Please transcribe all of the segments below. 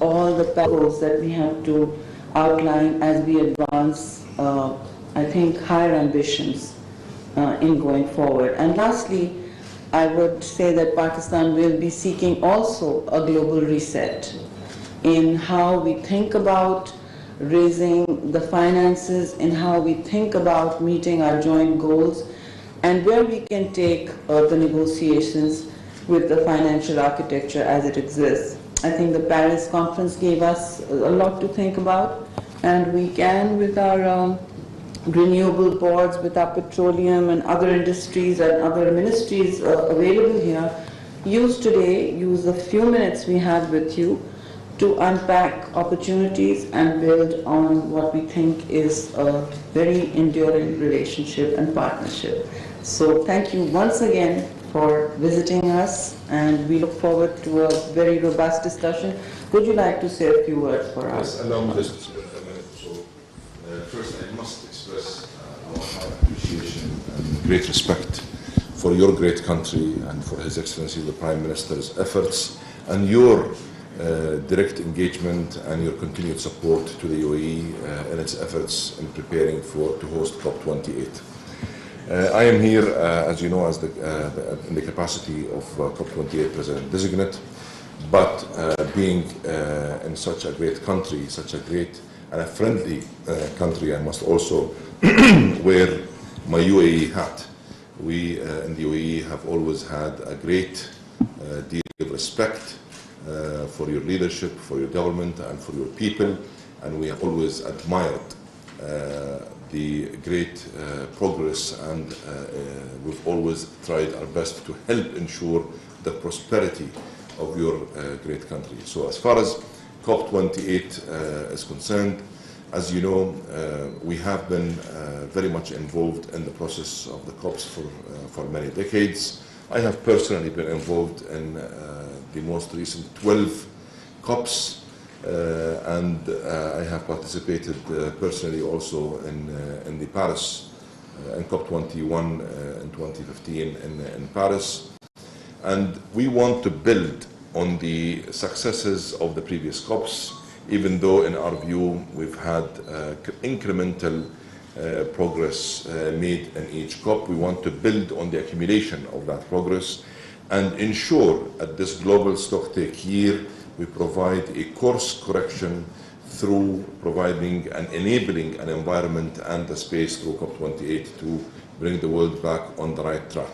all the goals that we have to outline as we advance, I think, higher ambitions in going forward. And lastly, I would say that Pakistan will be seeking also a global reset in how we think about raising the finances, in how we think about meeting our joint goals, and where we can take the negotiations with the financial architecture as it exists. I think the Paris conference gave us a lot to think about, and we can, with our renewable boards, with our petroleum and other industries and other ministries available here, use the few minutes we have with you to unpack opportunities and build on what we think is a very enduring relationship and partnership. So thank you once again for visiting us, and we look forward to a very robust discussion. Would you like to say a few words for us? Yes, allow me just a minute. So, first I must express our high appreciation and great respect for your great country and for His Excellency the Prime Minister's efforts and your direct engagement and your continued support to the UAE in its efforts in preparing to host COP28. I am here, as you know, as in the capacity of COP28 President Designate, but being in such a great country, such a great and a friendly country, I must also wear my UAE hat. We in the UAE have always had a great deal of respect for your leadership, for your government, and for your people, and we have always admired the great progress, and we've always tried our best to help ensure the prosperity of your great country. So as far as COP28 is concerned, as you know, we have been very much involved in the process of the COPs for many decades. I have personally been involved in the most recent 12 COPs, and I have participated personally also in the Paris, in COP21 in 2015 in Paris. And we want to build on the successes of the previous COPs, even though in our view we've had incremental progress made in each COP. We want to build on the accumulation of that progress and ensure at this global stocktake year we provide a course correction through providing and enabling an environment and a space through COP28 to bring the world back on the right track.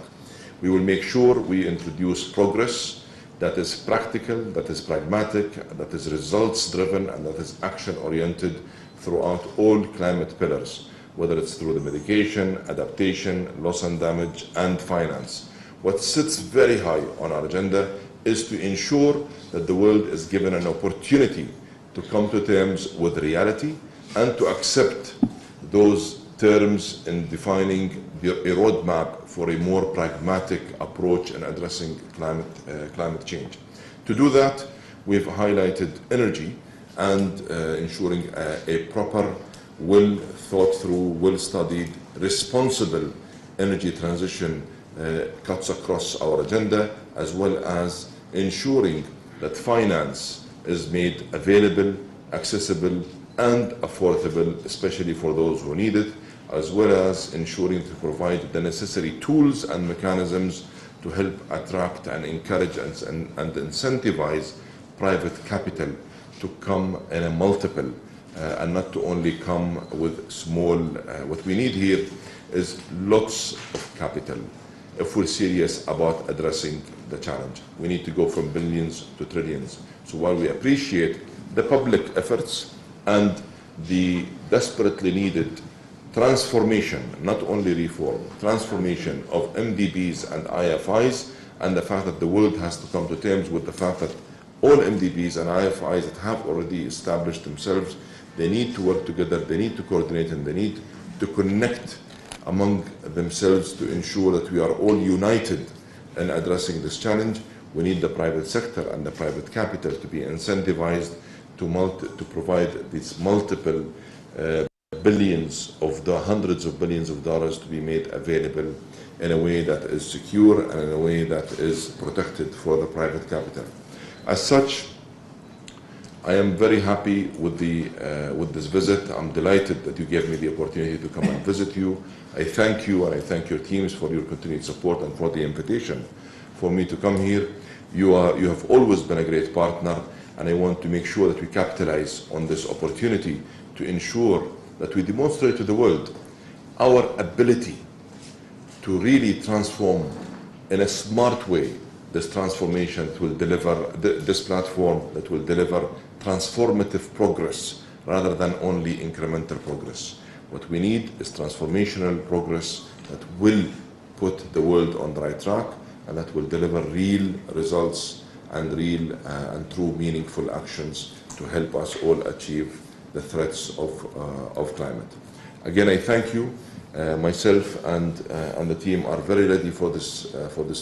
We will make sure we introduce progress that is practical, that is pragmatic, that is results driven, and that is action oriented throughout all climate pillars, whether it's through the mitigation, adaptation, loss and damage, and finance. What sits very high on our agenda is to ensure that the world is given an opportunity to come to terms with reality and to accept those terms in defining a roadmap for a more pragmatic approach in addressing climate change. To do that, we've highlighted energy and ensuring a proper, well thought through, well studied, responsible energy transition cuts across our agenda, as well as ensuring that finance is made available, accessible, and affordable, especially for those who need it, as well as ensuring to provide the necessary tools and mechanisms to help attract and encourage and incentivize private capital to come in a multiple and not to only come with small. What we need here is lots of capital if we're serious about addressing the challenge. We need to go from billions to trillions. So while we appreciate the public efforts and the desperately needed transformation, not only reform, transformation of MDBs and IFIs, and the fact that the world has to come to terms with the fact that all MDBs and IFIs that have already established themselves, they need to work together, they need to coordinate, and they need to connect among themselves to ensure that we are all united in addressing this challenge. We need the private sector and the private capital to be incentivized to provide these multiple billions of the hundreds of billions of dollars to be made available in a way that is secure and in a way that is protected for the private capital. As such, I am very happy with this visit. I'm delighted that you gave me the opportunity to come and visit you. I thank you and I thank your teams for your continued support and for the invitation for me to come here. You have always been a great partner, and I want to make sure that we capitalize on this opportunity to ensure that we demonstrate to the world our ability to really transform in a smart way this transformation that will deliver, this platform that will deliver transformative progress rather than only incremental progress. What we need is transformational progress that will put the world on the right track and that will deliver real results and real and true meaningful actions to help us all achieve the threats of climate. Again, I thank you. Myself and the team are very ready for this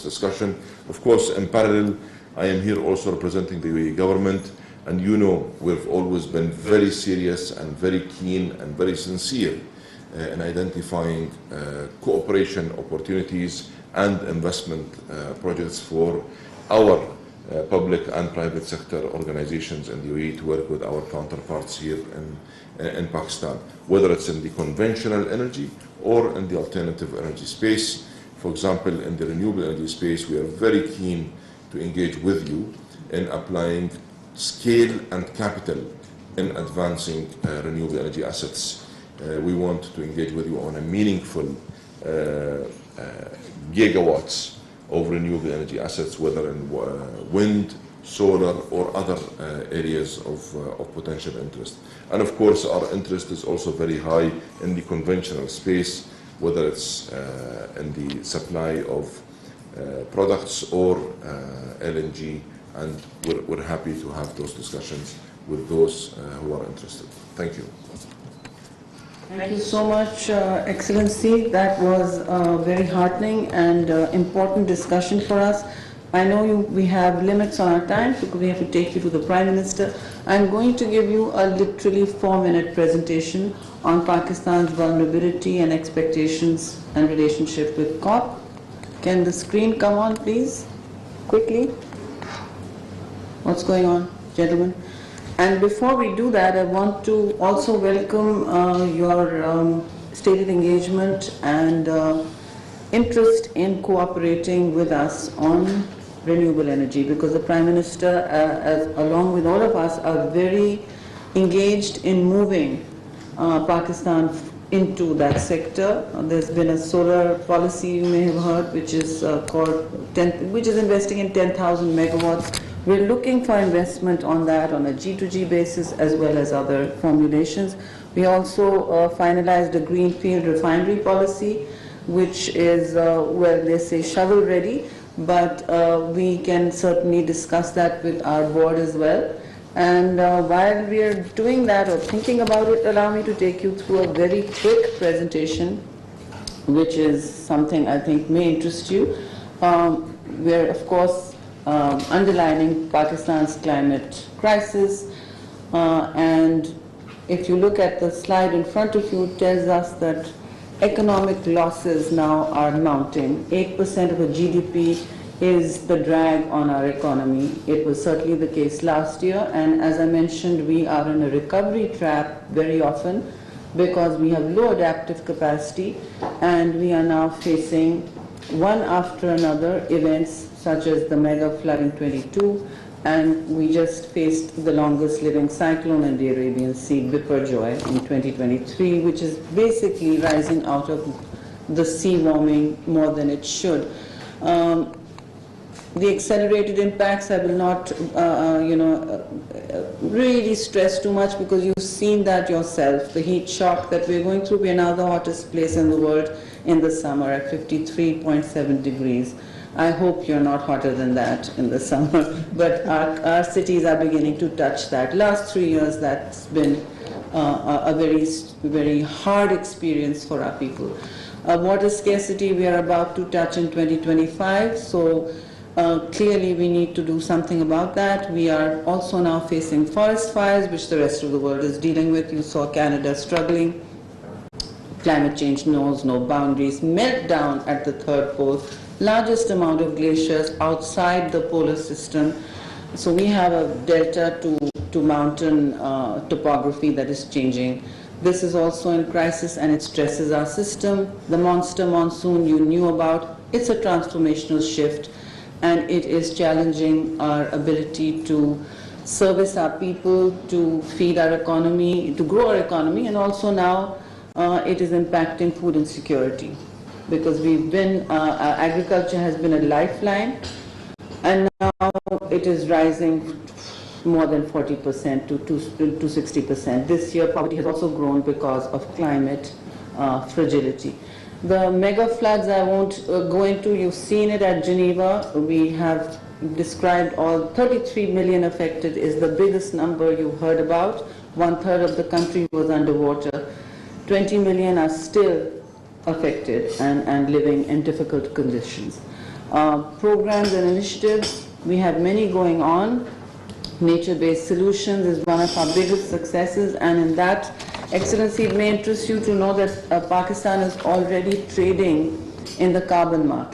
discussion. Of course, in parallel, I am here also representing the UAE government, and you know we've always been very serious and very keen and very sincere in identifying cooperation opportunities and investment projects for our public and private sector organizations in the UAE to work with our counterparts here in Pakistan, whether it's in the conventional energy or in the alternative energy space. For example, in the renewable energy space, we are very keen to engage with you in applying scale and capital in advancing renewable energy assets. We want to engage with you on a meaningful gigawatts of renewable energy assets, whether in wind, solar, or other areas of potential interest. And of course, our interest is also very high in the conventional space, whether it's in the supply of products or LNG, and we're happy to have those discussions with those who are interested. Thank you. Thank you so much, Excellency. That was a very heartening and important discussion for us. I know we have limits on our time because we have to take you to the Prime Minister. I'm going to give you a literally 4-minute presentation on Pakistan's vulnerability and expectations and relationship with COP. Can the screen come on, please? Quickly. What's going on, gentlemen? And before we do that, I want to also welcome your stated engagement and interest in cooperating with us on renewable energy, because the Prime Minister, along with all of us, are very engaged in moving Pakistan into that sector. There's been a solar policy, you may have heard, which is which is investing in 10,000 megawatts. We're looking for investment on that on a G2G basis as well as other formulations. We also finalized a greenfield refinery policy, which is, well, they say shovel ready, but we can certainly discuss that with our board as well. And while we are doing that or thinking about it, allow me to take you through a very quick presentation, which is something I think may interest you. We're, of course, underlining Pakistan's climate crisis, and if you look at the slide in front of you, it tells us that economic losses now are mounting. 8% of the GDP is the drag on our economy. It was certainly the case last year, and as I mentioned, we are in a recovery trap very often because we have low adaptive capacity, and we are now facing one after another events such as the mega flood in 22, and we just faced the longest living cyclone in the Arabian Sea, Biparjoy, in 2023, which is basically rising out of the sea warming more than it should. The accelerated impacts I will not really stress too much, because you've seen that yourself, the heat shock that we're going through. We're now the hottest place in the world in the summer at 53.7 degrees. I hope you're not hotter than that in the summer, but our cities are beginning to touch that. Last 3 years, that's been a very, very hard experience for our people. Water scarcity we are about to touch in 2025, so clearly we need to do something about that. We are also now facing forest fires, which the rest of the world is dealing with. You saw Canada struggling. Climate change knows no boundaries. Meltdown at the third pole. Largest amount of glaciers outside the polar system. So we have a delta to to mountain topography that is changing. This is also in crisis and it stresses our system. The monster monsoon you knew about, it's a transformational shift and it is challenging our ability to service our people, to feed our economy, to grow our economy, and also now it is impacting food insecurity because agriculture has been a lifeline and now it is rising more than 40% to 60%. This year poverty has also grown because of climate fragility. The mega floods I won't go into, you've seen it at Geneva. We have described all 33 million affected is the biggest number you heard about. 1/3 of the country was underwater. 20 million are still affected and living in difficult conditions. Programs and initiatives, we have many going on. Nature-based solutions is one of our biggest successes, and in that, Excellency, it may interest you to know that Pakistan is already trading in the carbon market.